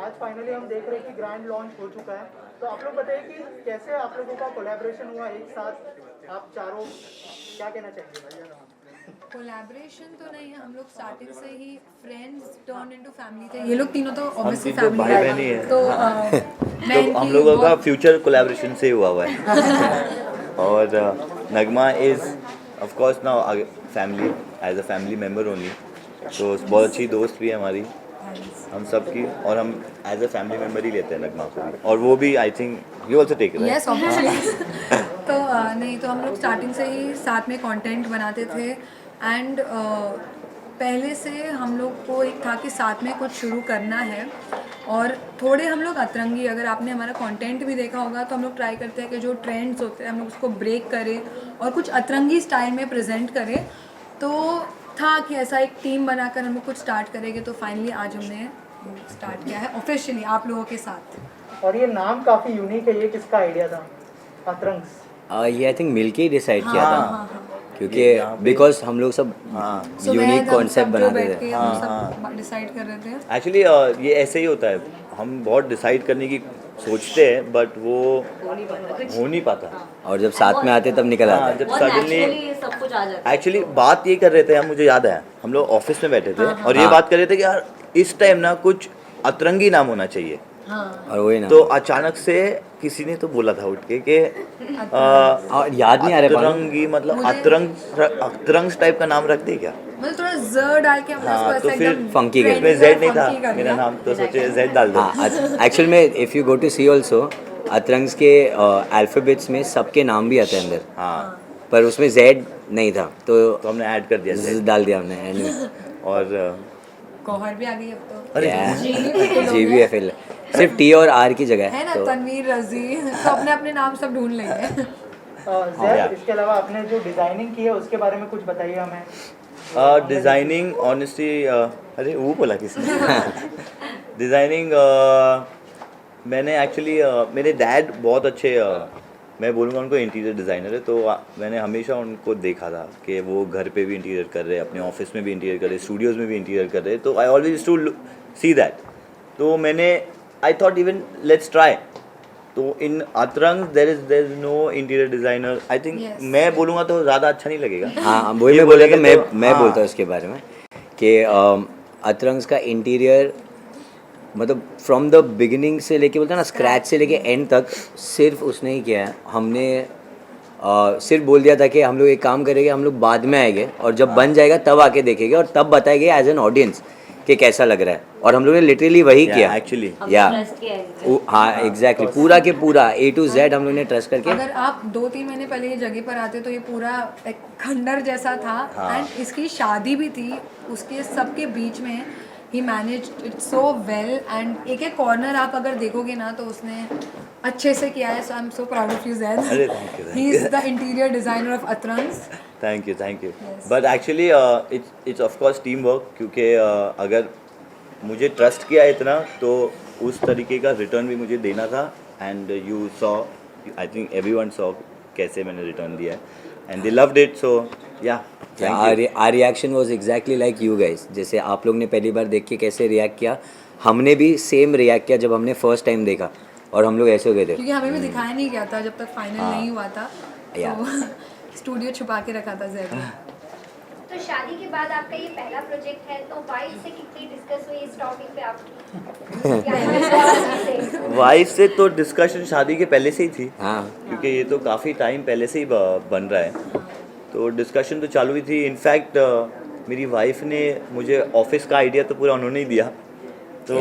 आज फाइनली हम देख रहे हैं कि ग्रैंड लॉन्च हो चुका है, तो आप लोग बताइए कि कैसे आप लोगों का कोलैबोरेशन हुआ एक साथ, आप चारों क्या कहना चाहेंगे? कोलैबोरेशन तो नहीं है, हम लोग स्टार्टिंग से ही फ्रेंड्स टर्न इनटू फैमिली थे। ये लोग तीनों तो हम ऑब्वियसली तीन तो फैमिली भाई बहन ही हैं। तो हाँ। मैं तो हम इनकी लोगों का बहुत फ्यूचर कोलैबोरेशन से हुआ हुआ है। और Nagma is of course now family, as a family member only. तो बहुत अच्छी दोस्त भी है हमारी हम सब की, और हम एज अ फैमिली मेम्बर ही लेते हैं नगमा को भी, और वो भी I think you also take it. Yes obviously तो नहीं, तो हम लोग स्टार्टिंग से ही साथ में कंटेंट बनाते थे एंड पहले से हम लोग को एक था कि साथ में कुछ शुरू करना है। और थोड़े हम लोग अतरंगी, अगर आपने हमारा कंटेंट भी देखा होगा तो हम लोग ट्राई करते हैं कि जो ट्रेंड्स होते हैं हम लोग उसको ब्रेक करें और कुछ अतरंगी स्टाइल में प्रेजेंट करें। तो था कि ऐसा एक टीम बनाकर हम लोग कुछ स्टार्ट करेंगे, तो फाइनली आज हमने स्टार्ट किया है ऑफिशियली आप लोगों के साथ। और ये नाम काफी यूनिक है, ये किसका आइडिया था, अतरंग्स? ये आई थिंक मिलके ही डिसाइड किया हाँ, था, हाँ, हाँ। क्योंकि ये यहाँ पे- बिकॉज हम लोग सब So, यूनिक मैं कॉन्सेप्ट सब जो बनाते बैठ के थे। हम हाँ, सब डिसाइड कर रहे थे। एक्चुअली ये ऐसे ही होता है, हम बहुत डिसाइड करने की सोचते हैं बट वो हो नहीं पाता। और जब साथ में आते तब निकल हाँ, आते। जब बहुत सडनली naturally सब कुछ आ जाता है। एक्चुअली बात ये कर रहे थे हम, मुझे याद आया हम लोग ऑफिस में बैठे थे और ये हाँ। बात कर रहे थे कि यार इस टाइम ना कुछ अतरंगी नाम होना चाहिए। और वही ना, तो अचानक से किसी ने तो बोला था उठ के कि और याद नहीं आ रहा पानु। अतरंगी मतलब मुझे- अतरंग टाइप का नाम रख दे क्या? मतलब थोड़ा ज डाल के हमने हाँ, उसको तो ऐसा फिर एकदम funky कर trendy में दिया। जेड और नहीं था funky कर मेरा दिया। नाम, तो सोचे जेड डाल दो। हाँ, एक्चुअल में if you go to see also, Atrangs के अल्फ़ाबेट्स में सबके नाम भी आते हैं अंदर, हाँ, पर उसमें जेड नहीं था, तो तो हमने ऐड कर दिया Z। डाल दिया हमने एंड में। और गौहर भी आ गई अब तो। अरे GVFL सिर्फ T और R की जगह है है ना, तो तनवीर रजी तो अपने अपने नाम सब ढूंढ लेंगे। जैद, इसके अलावा आपने जो डिजाइनिंग की है उसके बारे में कुछ बताइए हमें। डिज़ाइनिंग ऑनेस्टली अरे वो बोला किसने? डिज़ाइनिंग मैंने एक्चुअली मेरे डैड बहुत अच्छे मैं बोलूँगा उनको इंटीरियर डिज़ाइनर है, तो मैंने हमेशा उनको देखा था कि वो घर पे भी इंटीरियर कर रहे हैं, अपने ऑफिस में भी इंटीरियर कर रहे हैं, स्टूडियोज़ में भी इंटीरियर कर रहे हैं, तो I always to see that. तो मैंने I thought even let's try. तो in Atrang there is no interior designer, I think Yes. मैं बोलूँगा तो ज़्यादा अच्छा नहीं लगेगा। हाँ वही ये मैं बोल रहा था, बोलेंगे तो- मैं हाँ। बोलता हूँ इसके बारे में कि अतरंग्स का इंटीरियर मतलब फ्रॉम द बिगिनिंग से लेके बोलते हैं ना, स्क्रैच से लेके एंड तक सिर्फ उसने ही किया है। हमने सिर्फ बोल दिया था कि हम लोग एक काम करेंगे, हम लोग बाद में आएंगे और जब बन जाएगा तब आके देखेंगे और तब बताएंगे एज एन ऑडियंस कि कैसा लग रहा है, और हम लोग ने लिटरली वही किया एक्चुअली हमने या trust किया है इस पे। हाँ एग्जैक्टली, पूरा के पूरा A to Z हम लोग ने ट्रस्ट करके। अगर आप 2-3 महीने पहले ये जगह पर आते तो ये पूरा एक खंडर जैसा था एंड इसकी शादी भी थी, उसके सबके बीच में ही managed it so well and एक एक कॉर्नर आप अगर देखोगे ना तो उसने अच्छे से किया है। So I am so proud of you Zaid. अरे, thank you, thank he is the interior designer of Atrangs. Thank you but actually it's of course team work, क्योंकि अगर मुझे ट्रस्ट किया इतना तो उस तरीके का रिटर्न भी मुझे देना था, and you saw, I think everyone saw कैसे मैंने रिटर्न दिया है and they loved it, so yeah our reaction was exactly like you guys. जैसे आप लोग ने पहली बार देख के कैसे रिएक्ट किया, हमने भी सेम रिएक्ट किया जब हमने फर्स्ट टाइम देखा, और हम लोग ऐसे हो गए थे। क्योंकि हमें भी दिखाया नहीं गया था जब तक फाइनल नहीं हुआ था, या। तो स्टूडियो छुपा के रखा था ज़ैद ने। तो शादी के बाद आपका ये पहला प्रोजेक्ट है, तो वाइफ से कितनी डिस्कस हुई इस टॉपिक पे आपकी? वाइफ से तो डिस्कशन शादी के पहले से ही थी, हाँ क्योंकि ये तो काफ़ी टाइम पहले से ही बन रहा है, तो डिस्कशन तो चालू ही थी। इनफैक्ट मेरी वाइफ ने मुझे ऑफिस का आइडिया तो पूरा उन्होंने ही दिया, तो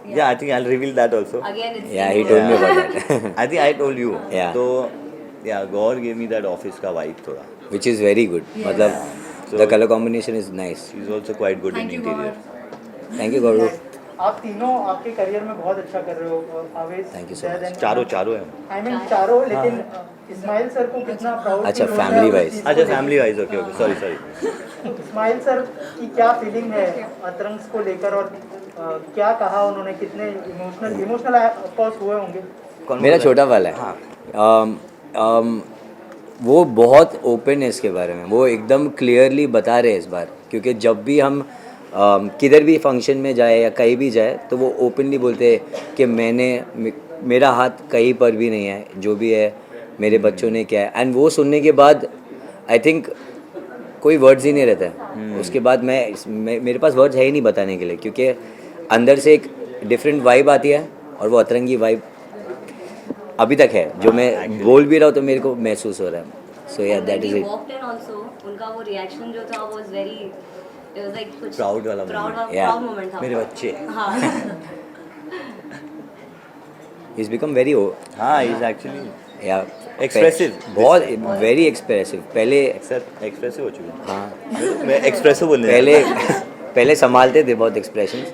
या I think I will reveal that also. Again, it's या he told me about that, I think I told you. Yeah. तो या Gaur give me that office का वाइब थोड़ा, व्हिच इज वेरी गुड। मतलब the colour combination is nice. She is also quite good in thank you interior. Thank you Gaurav. आप तीनों आपके career में बहुत अच्छा कर रहे हो, आवेश, Thank you so Zaid much. and चारों हैं। आई मीन चारों, लेकिन इस्माइल सर को कितना प्राउड अच्छा, फील होता है family उस wise. चीज़ को अच्छा, लेके? Family wise, okay okay, sorry. Ismail sir की क्या फीलिंग है अतरंग्स को लेकर, और क्या कहा उन्होंने, कितने इमोशनल ऑफ कोर्स हुए होंगे? मेरा छोटा वाला है, वो बहुत ओपन है इसके बारे में, वो एकदम क्लियरली बता रहे हैं इस बार, क्योंकि जब भी हम किधर भी फंक्शन में जाए या कहीं भी जाए तो वो ओपनली बोलते हैं कि मेरा हाथ कहीं पर भी नहीं है, जो भी है मेरे बच्चों ने किया है। एंड वो सुनने के बाद आई थिंक कोई वर्ड्स ही नहीं रहता है। उसके बाद मेरे पास वर्ड्स है ही नहीं बताने के लिए, क्योंकि अंदर से एक डिफरेंट वाइब आती है और वो अतरंगी वाइब अभी तक है, जो मैं बोल भी रहा हूँ तो मेरे को महसूस हो रहा है। सो या that is it. Walked in also, उनका वो रिएक्शन जो था was very, it was like कुछ Proud वाला प्राउड मोमेंट था। मेरे बच्चे। हाँ इज बिकम वेरी हाँ, इज एक्चुअली या Expressive. बहुत वेरी एक्सप्रेसिव। पहले एक्सप्रेसिव हो चुके हैं। हाँ मैं एक्सप्रेसिव बोलने पहले संभालते थे बहुत एक्सप्रेशंस,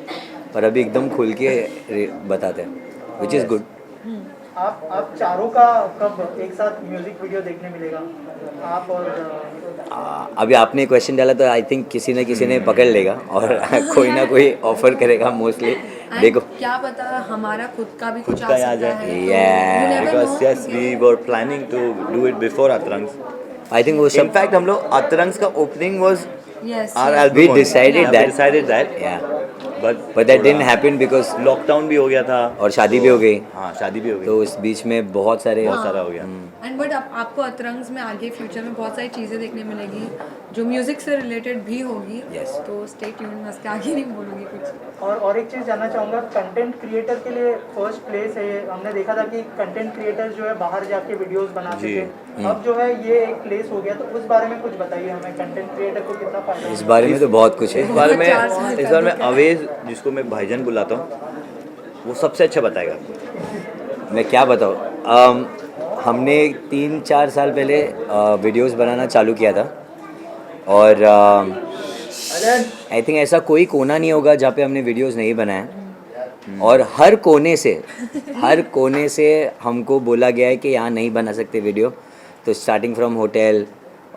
पर अभी एकदम खुल के बताते हैं, विच इज़ गुड। आप चारों का कब एक साथ म्यूजिक वीडियो देखने मिलेगा, आप और अभी आपने क्वेश्चन डाला तो आई थिंक किसी न किसी ने पकड़ लेगा और कोई ना कोई ऑफर करेगा मोस्टली। And देखो क्या पता हमारा खुद का भी खुद कुछ का आ ही आ सकता जाए। है, तो Yeah. you never Because know. yes, we were planning to do it before Atarang's. I think वो सब In fact, हम लोग Atarang's का opening was Yes, our yes. album. We only. decided Yeah, that. We decided that. या But that didn't happen because lockdown भी हो गया था और शादी भी हो गई, हाँ, शादी भी हो गई तो उस बीच में बहुत सारे बहुत सारा हो गया। एंड बट आपको अतरंग्स में आगे फ्यूचर में बहुत सारी चीज़ें देखने मिलेगी जो म्यूजिक से रिलेटेड भी होगी। Yes. तो स्टे ट्यून, मैं उसके आगे नहीं बोलूँगी कुछ। और एक चीज़ जानना चाहूँगा, कंटेंट क्रिएटर के लिए फर्स्ट प्लेस है ये। हमने देखा था कि कंटेंट क्रिएटर जो है बाहर जाके वीडियोस बनाते जी। थे, अब जो है ये एक प्लेस हो गया, तो उस बारे में कुछ बताइए हमें, कंटेंट क्रिएटर को कितना फायदा इस है? बारे में तो बहुत कुछ है। इस बार में 4 साल का इस बार में दिक्कत है। अवेज, जिसको मैं भाईजान बुलाता हूँ, वो सबसे अच्छा बताएगा आपको। मैं क्या बताऊँ, हमने 3-4 साल पहले वीडियोस बनाना चालू किया था और आई थिंक ऐसा कोई कोना नहीं होगा जहाँ पे हमने वीडियोस नहीं बनाए, और हर कोने से हमको बोला गया है कि यहाँ नहीं बना सकते वीडियो। तो स्टार्टिंग फ्रॉम होटल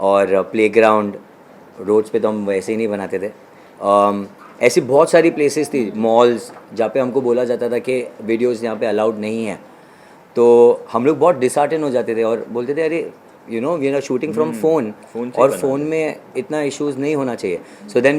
और प्लेग्राउंड, रोड्स पे तो हम वैसे ही नहीं बनाते थे। ऐसी बहुत सारी प्लेसेस थी, मॉल्स, जहाँ पे हमको बोला जाता था कि वीडियोस यहाँ पे अलाउड नहीं है। तो हम लोग बहुत डिसहार्टन हो जाते थे और बोलते थे अरे we are shooting from phone, और फ़ोन में इतना इश्यूज़ नहीं होना चाहिए। सो देन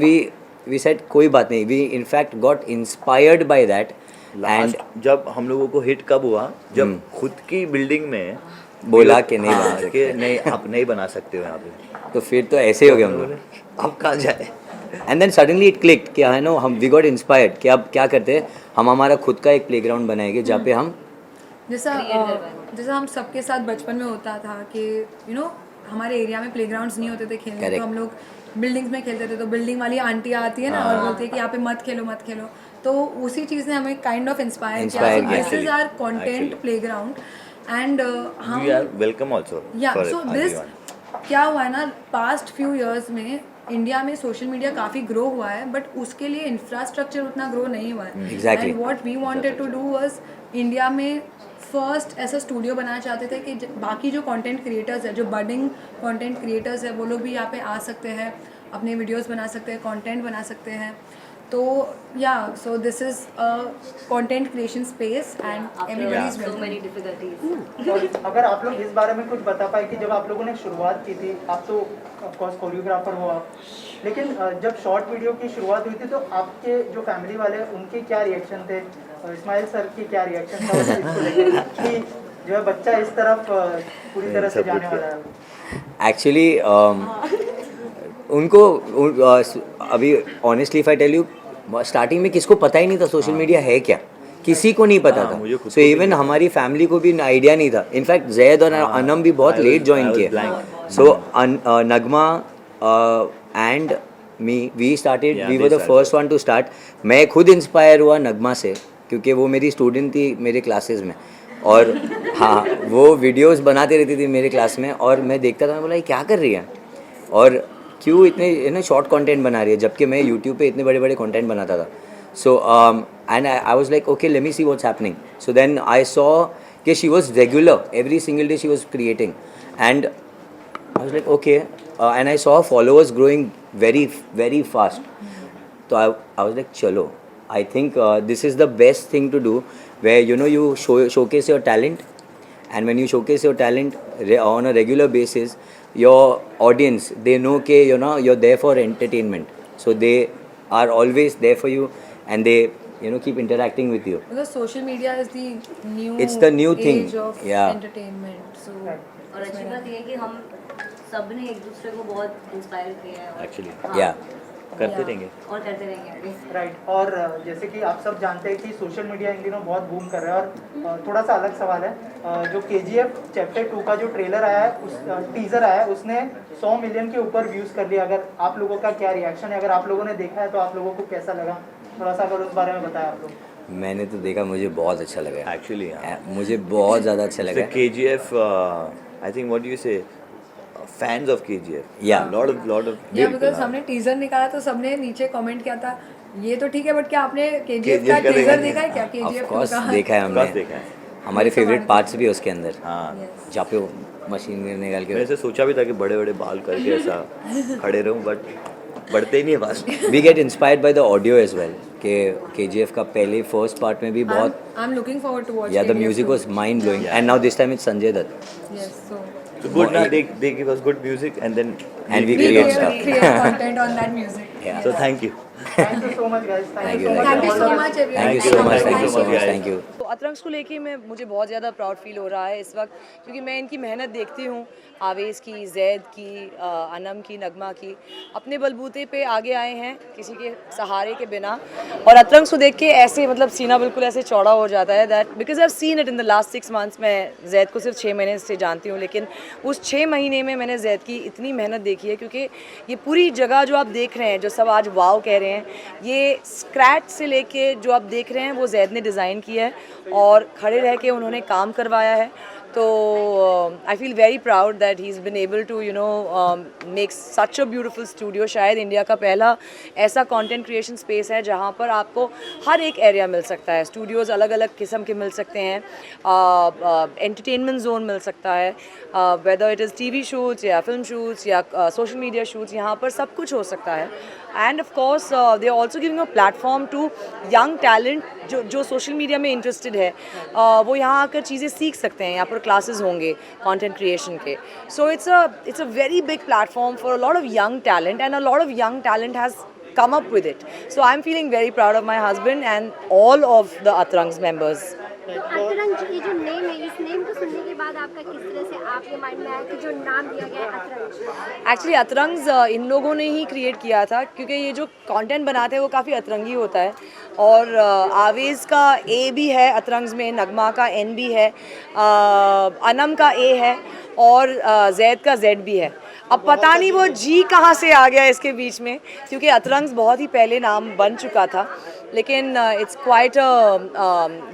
वी सेड कोई बात नहीं, we in fact got inspired by that. And जब हम लोगों को हिट कब हुआ, जब खुद की बिल्डिंग में बोला कि नहीं हाँ, बना सकते। कि नहीं, आप नहीं बना सकते हो यहाँ पे, तो फिर तो ऐसे ही हो गए हम लोग। अब कहाँ जाए। And then suddenly it clicked कि है नो, हम वी गॉट इंस्पायर्ड कि अब क्या करते हैं, हम हमारा खुद का एक प्लेग्राउंड बनाएंगे जहाँ पे हम जैसा हम सबके साथ बचपन में होता था कि हमारे एरिया में प्लेग्राउंड्स नहीं होते थे खेलने, Correct. तो हम लोग बिल्डिंग्स में खेलते थे। तो बिल्डिंग वाली आंटी आती है ना और बोलती है कि यहाँ पे मत खेलो। तो उसी चीज़ ने हमें काइंड ऑफ इंस्पायर किया। This is our content playground and हम we are welcome also. Yeah so this क्या हुआ है ना, पास्ट फ्यू इयर्स में इंडिया में सोशल मीडिया काफ़ी ग्रो हुआ है, बट उसके लिए इंफ्रास्ट्रक्चर उतना ग्रो नहीं हुआ है। Exactly. And what we wanted to do was India में फर्स्ट ऐसा स्टूडियो बनाना चाहते थे कि बाकी जो कंटेंट क्रिएटर्स है, जो बडिंग कंटेंट क्रिएटर्स है, वो लोग भी यहाँ पे आ सकते हैं, अपने वीडियोस बना सकते हैं, कंटेंट बना सकते हैं। तो या so this is a content creation space and everybody is so many difficulties. और अगर आप लोग इस बारे में कुछ बता पाए कि जब आप लोगों ने शुरुआत की थी, आप तो ऑफकोर्स कोरियोग्राफर हो आप, लेकिन जब शॉर्ट वीडियो की शुरुआत हुई थी तो आपके जो फैमिली वाले हैं उनके क्या रिएक्शन थे, इस्माइल सर की क्या रिएक्शन था इसको लेकर कि जो है बच्चा इस तरफ पूरी तरह से जाने वाला है? एक्चुअली उनको अभी honestly if I tell you, starting में किसको पता ही नहीं था सोशल मीडिया है क्या, किसी को नहीं पता था। मुझे खुद सो इवन हमारी फैमिली को भी आइडिया नहीं था। इनफैक्ट जैद और अनम भी बहुत लेट ज्वाइन किए। So Nagma and we started, we were the first one to start. मैं खुद इंस्पायर हुआ नगमा से, क्योंकि वो मेरी स्टूडेंट थी मेरे क्लासेस में, और हाँ वो वीडियोस बनाती रहती थी मेरे क्लास में, और मैं देखता था, मैं बोला ये क्या कर रही है और क्यों इतने शॉर्ट कंटेंट बना रही है, जबकि मैं यूट्यूब पे इतने बड़े बड़े कंटेंट बनाता था। So and I was like okay, let me see what's happening. So then I saw कि she was regular, every single day she was creating, and I was like okay, and I saw followers growing very very fast. तो I was like चलो, I think this is the best thing to do, where you showcase your talent, and when you showcase your talent on a regular basis, your audience, they know कि you're there for entertainment, so they are always there for you, and they keep interacting with you. Because social media is the new It's the new thing. age of Yeah. entertainment. So और अच्छी बात ये है कि हम सब ने एक दूसरे को बहुत इंस्पायर किया है और Actually. हाँ, Yeah. करते Yeah. रहेंगे. और करते रहेंगे आगे। राइट और जैसे कि आप सब जानते हैं कि सोशल मीडिया इन दिनों बहुत बूम कर रहा है और थोड़ा सा अलग सवाल है जो KGF चैप्टर 2 का जो ट्रेलर आया है उस टीज़र आया है उसने 100 मिलियन के ऊपर व्यूज़ कर लिया। अगर आप लोगों का क्या रिएक्शन है, अगर आप लोगों ने देखा है तो आप लोगों को कैसा लगा, थोड़ा सा अगर उस बारे में बताएं आप लोग। मैंने तो देखा, मुझे बहुत अच्छा लगा। Actually, yeah. मुझे बहुत ज़्यादा अच्छा The लगा। KGF, I think what do you say? Fans of KGF. Yeah. Lot of या बिकॉज हमने टीजर निकाला तो सबने नीचे कमेंट किया था ये तो ठीक है बट क्या आपने KGF का KGF का टीजर देखा देखा है क्या ऑफ KGF कोर्स का? देखा है Of course हमने। देखा है. हमारे फेवरेट पार्ट्स भी है उसके अंदर, हाँ. Yes. जहाँ पे वो मशीन में निकाल मैंने के ऐसे सोचा भी था कि बड़े बड़े बाल करके ऐसा खड़े रहूं, बट बढ़ते ही नहीं है बाल. We get inspired by the audio as well कि KGF का पहले फर्स्ट पार्ट में भी बहुत I'm looking forward to watch yeah the KGF music too. Was mind blowing, Yeah. And now this time it's Sanjay Dutt, Yes, so So good ना, they give us good music and then And we we create create stuff. content on that music. Yeah. So thank you. Thank you so much guys, Thank you, Thank you so much everyone. Thank you so much, Thank thank you you so so much, much, guys. Thank you. तो अतरंग्स को लेके मुझे बहुत ज़्यादा proud feel हो रहा है इस वक्त, क्योंकि मैं इनकी मेहनत देखती हूँ, आवेज़ की, जैद की, अनम की, नगमा की, अपने बलबूते पे आगे आए हैं किसी के सहारे के बिना। और अतरंग्स को देख के ऐसे मतलब सीना बिल्कुल ऐसे चौड़ा हो जाता है that because I have seen it in the last 6 months। मैं जैद को सिर्फ 6 महीने से जानती हूँ, लेकिन उस 6 महीने में मैंने जैद की इतनी मेहनत देखी है, क्योंकि ये पूरी जगह जो आप देख रहे हैं, जो सब आज वाव कह रहे हैं, ये स्क्रैच से लेके जो आप देख रहे हैं वो जैद ने डिज़ाइन किया है और खड़े रह के उन्होंने काम करवाया है। तो I feel very proud that he is been able to make such a beautiful studio. शायद इंडिया का पहला ऐसा कंटेंट क्रिएशन स्पेस है जहाँ पर आपको हर एक एरिया मिल सकता है। स्टूडियोज़ अलग अलग किस्म के मिल सकते हैं, एंटरटेनमेंट जोन मिल सकता है, whether it is TV shoots या फिल्म शूट्स या सोशल मीडिया शूट्स, यहाँ पर सब कुछ हो सकता है। And of course they are also giving a platform to young talent जो सोशल मीडिया में इंटरेस्टेड है, वो यहाँ आकर चीज़ें सीख सकते हैं। यहाँ पर क्लासेस होंगे कंटेंट क्रिएशन के। So it's a very big platform for a lot of young talent, and a lot of young talent has come up with it. So I'm feeling very proud of my husband and all of the Atrangs members. तो अतरंग ये जो name है, इस name को सुनने के बाद आपका किस तरह से आपके माइंड में आया कि जो नाम दिया गया है अतरंग? एक्चुअली अतरंग्स इन लोगों ने ही क्रिएट किया था, क्योंकि ये जो कंटेंट बनाते हैं वो काफ़ी अतरंगी होता है। और आवेज़ का A भी है अतरंग्स में, नगमा का N भी है, अनम का A है और जैद का Z भी है। अब पता नहीं वो G कहाँ से आ गया इसके बीच में, क्योंकि अतरंग्स बहुत ही पहले नाम बन चुका था, लेकिन it's quite a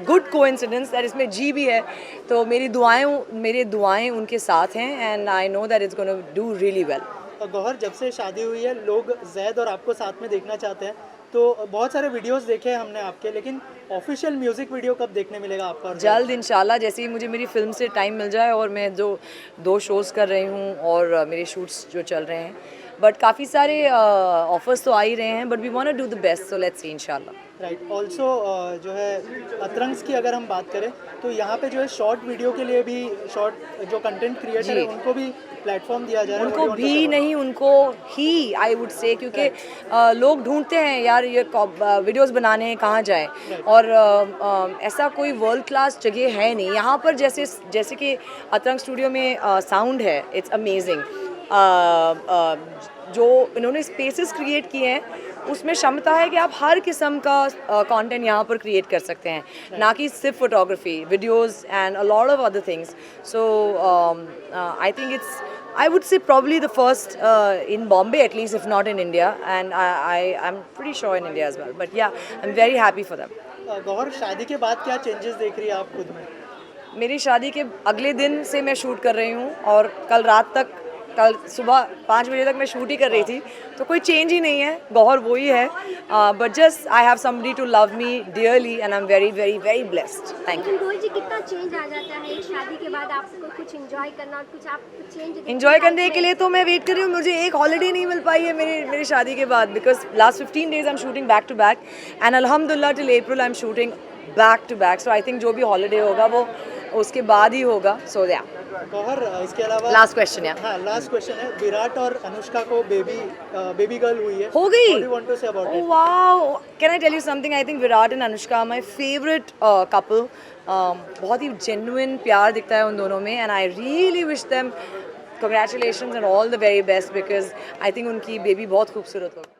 good coincidence that इसमें G भी है। तो मेरी दुआएं उनके साथ हैं, and I know that it's gonna do really well. Gauahar, जब से शादी हुई है लोग जैद और आपको साथ में देखना चाहते हैं, तो बहुत सारे वीडियोस देखे हैं हमने आपके, लेकिन ऑफिशियल म्यूजिक वीडियो कब देखने मिलेगा आपका? और जल्द इंशाल्लाह, जैसे ही मुझे मेरी फिल्म से टाइम मिल जाए, और मैं जो 2 शोज़ कर रही हूँ और मेरे शूट्स जो चल रहे हैं, बट काफ़ी सारे ऑफर्स तो आ ही रहे हैं, but we want to do the best, so let's see इंशाल्लाह। राइट। ऑल्सो जो है अतरंग्स की अगर हम बात करें तो यहाँ पे जो है शॉर्ट वीडियो के लिए भी, शॉर्ट जो कंटेंट क्रिएटर है उनको भी प्लेटफॉर्म दिया जा रहा है। उनको भी नहीं, उनको ही आई वुड से, क्योंकि लोग ढूंढते हैं यार ये वीडियोस बनाने हैं, कहाँ जाएं, और ऐसा कोई वर्ल्ड क्लास जगह है नहीं यहाँ पर। जैसे कि अतरंग स्टूडियो में साउंड है, इट्स अमेजिंग। जो इन्होंने स्पेसेस क्रिएट किए हैं उसमें क्षमता है कि आप हर किस्म का कंटेंट यहाँ पर क्रिएट कर सकते हैं, ना कि सिर्फ photography, videos and a lot of other things. So I think it's, I would say probably the first in Bombay at least, if not in India, and I'm pretty sure in India as well. But yeah, I'm very happy for them. Gauahar, शादी के बाद क्या changes देख रही है आप खुद में? मेरी शादी के अगले दिन से मैं शूट कर रही हूँ, और कल सुबह 5 बजे तक मैं शूट ही कर रही थी, तो कोई चेंज ही नहीं है, गौहर वही है, but just I have somebody to love me dearly and I am very very very blessed. Thank you. Gauhar ji, कितना चेंज आ जाता है एक शादी के बाद? आपको कुछ एंजॉय करना और कुछ आप चेंज इन्जॉय करने के लिए तो मैं वेट कर रही हूँ, मुझे एक हॉलीडे नहीं मिल पाई है मेरी शादी के बाद, because last 15 days I am shooting back to back, and अल्हम्दुलिल्लाह till April I am shooting back to back. So I think जो भी हॉलीडे होगा वो उसके बाद ही होगा. So yeah. गौहर इसके अलावा Last question, yeah. हाँ लास्ट क्वेश्चन है, विराट और अनुष्का को बेबी गर्ल हुई है, हो गई? What do you want to say about Oh it? wow! Can I tell you something? I think Virat and Anushka are my favorite couple. बहुत ही genuine प्यार दिखता है उन दोनों में, and I really wish them congratulations and all the very best because I think उनकी baby बहुत खूबसूरत होगी.